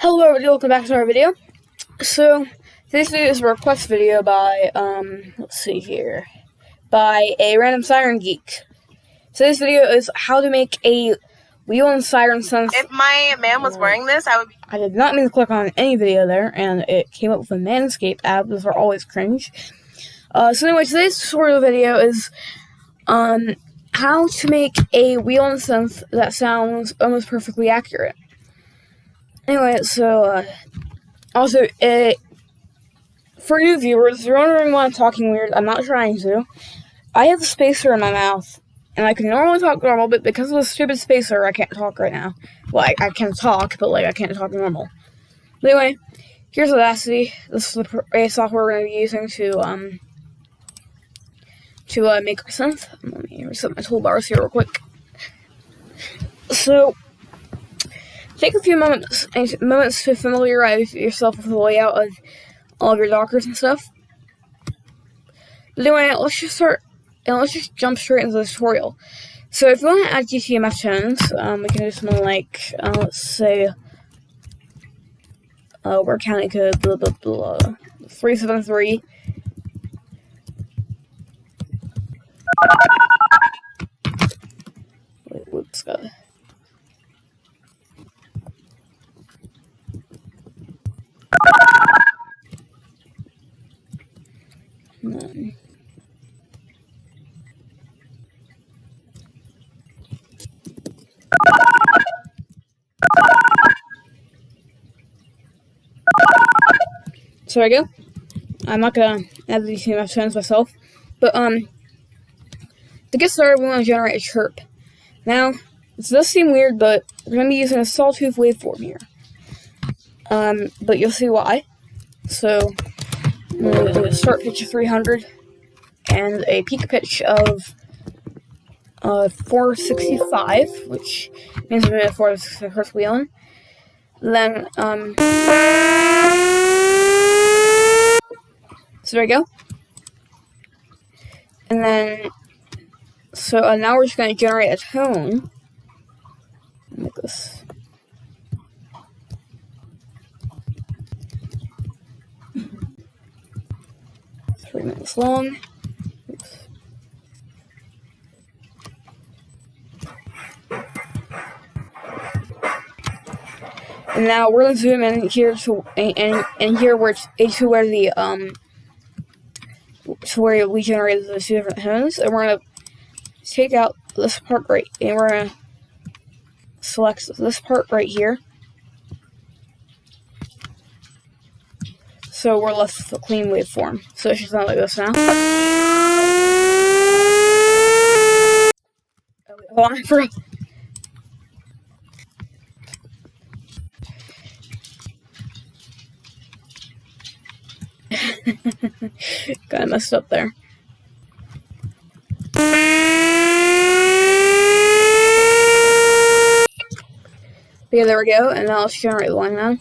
Hello everybody, welcome back to our video. So, today's video is a request video by, let's see here, by a random Siren Geek. So this video is how to make a Whelen Siren synth. If my man was wearing this, I would be... I did not mean to click on any video there, and it came up with a Manscaped ad. Those are always cringe. So anyway, today's sort of video is, how to make a Whelen synth that sounds almost perfectly accurate. Anyway, so, also, for new viewers, if you're wondering why I'm talking weird, I'm not trying to. I have a spacer in my mouth, and I can normally talk normal, but because of the stupid spacer, I can't talk right now. Well, I can talk, but, I can't talk normal. But anyway, here's Audacity. This is the software we're going to be using to make our synth. Let me reset my toolbars here real quick. So, take a few moments to familiarize yourself with the layout of all of your Dockers and stuff. But anyway, let's just jump straight into the tutorial. So if you want to add GTMF tones, we can do something like, let's say, we're counting code, 373. Wait, whoops, got it. So there we go. I'm not gonna add these GTMF tones myself, but to get started, we want to generate a chirp. Now, this does seem weird, but we're gonna be using a sawtooth waveform here. But you'll see why. So, I'm going to do a start pitch of 300 and a peak pitch of 465, which means we're doing a 465 hertz Whelen. Then, so there we go. And then, so now we're just going to generate a tone. Make this 3 minutes long. Oops. And now we're gonna zoom in here to here where where we generated those two different tones, and we're gonna take out this part right, and we're gonna select this part right here. So we're left with a clean waveform. So it should sound like this now. Oh, wait, hold on, I forgot. Kinda messed up there. But yeah, there we go, and now let's generate the line now.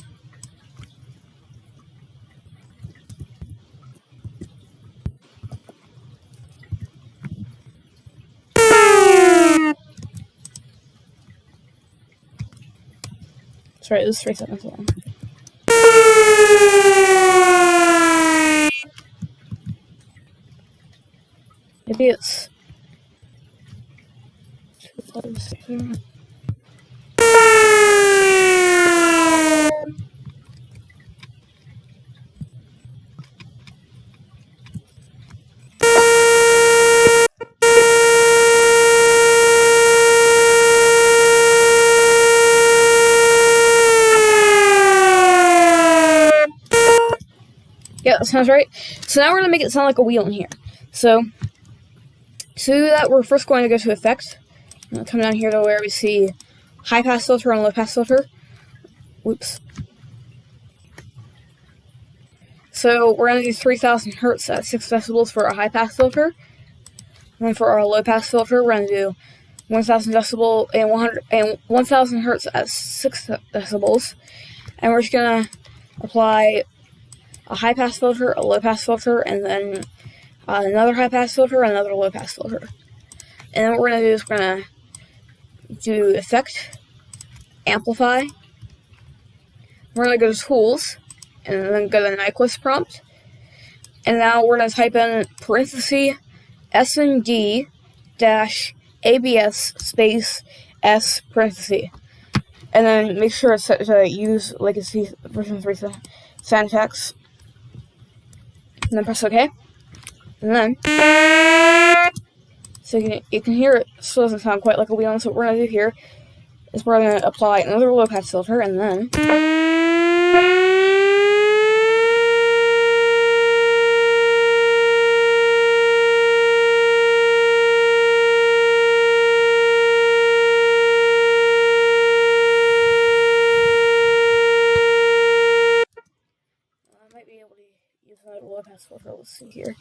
Sorry, this is 3 seconds long. Maybe it's 2, 5, 6, 7. Yeah, that sounds right. So now we're going to make it sound like a wheel in here. So, to do that, we're first going to go to Effect. And come down here to where we see High Pass Filter and Low Pass Filter. Whoops. So, we're going to do 3000 Hertz at 6 decibels for our High Pass Filter. And then for our Low Pass Filter, we're going to do 1000 decibel and 1000 Hertz at 6 decibels. And we're just going to apply a high pass filter, a low pass filter, and then another high pass filter, and another low pass filter. And then what we're going to do is we're going to do Effect, Amplify, we're going to go to Tools, and then go to the Nyquist prompt. And now we're going to type in parenthesis SND dash ABS space S parenthesis. And then make sure it's set to use legacy version 3 syntax. And then press OK. And then, so you can hear it still doesn't sound quite like a wheel. So what we're going to do here is we're going to apply another low pass filter, and then I might be able to use another low pass filter. Let's see here.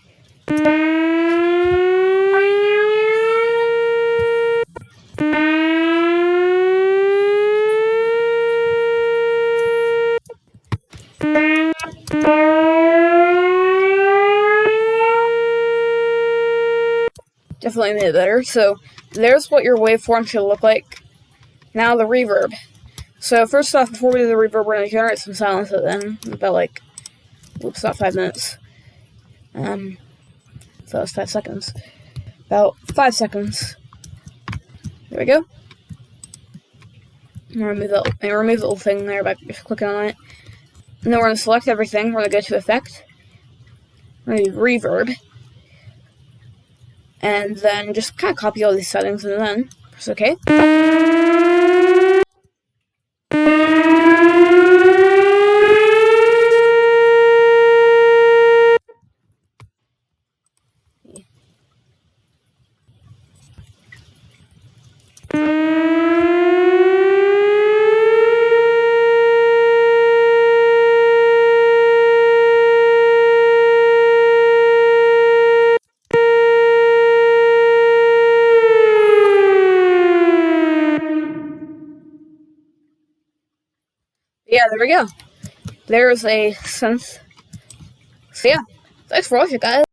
Definitely made it better. So there's what your waveform should look like. Now the reverb. So first off, before we do the reverb, we're going to generate some silence at the end. About like, oops, not 5 minutes. So that's 5 seconds. About 5 seconds. There we go. Remove the little thing there by just clicking on it. And then we're going to select everything. We're going to go to Effect. We're going to do Reverb. And then just kind of copy all these settings and then press OK. Yeah, there we go. There's a synth. So yeah, thanks for watching, guys.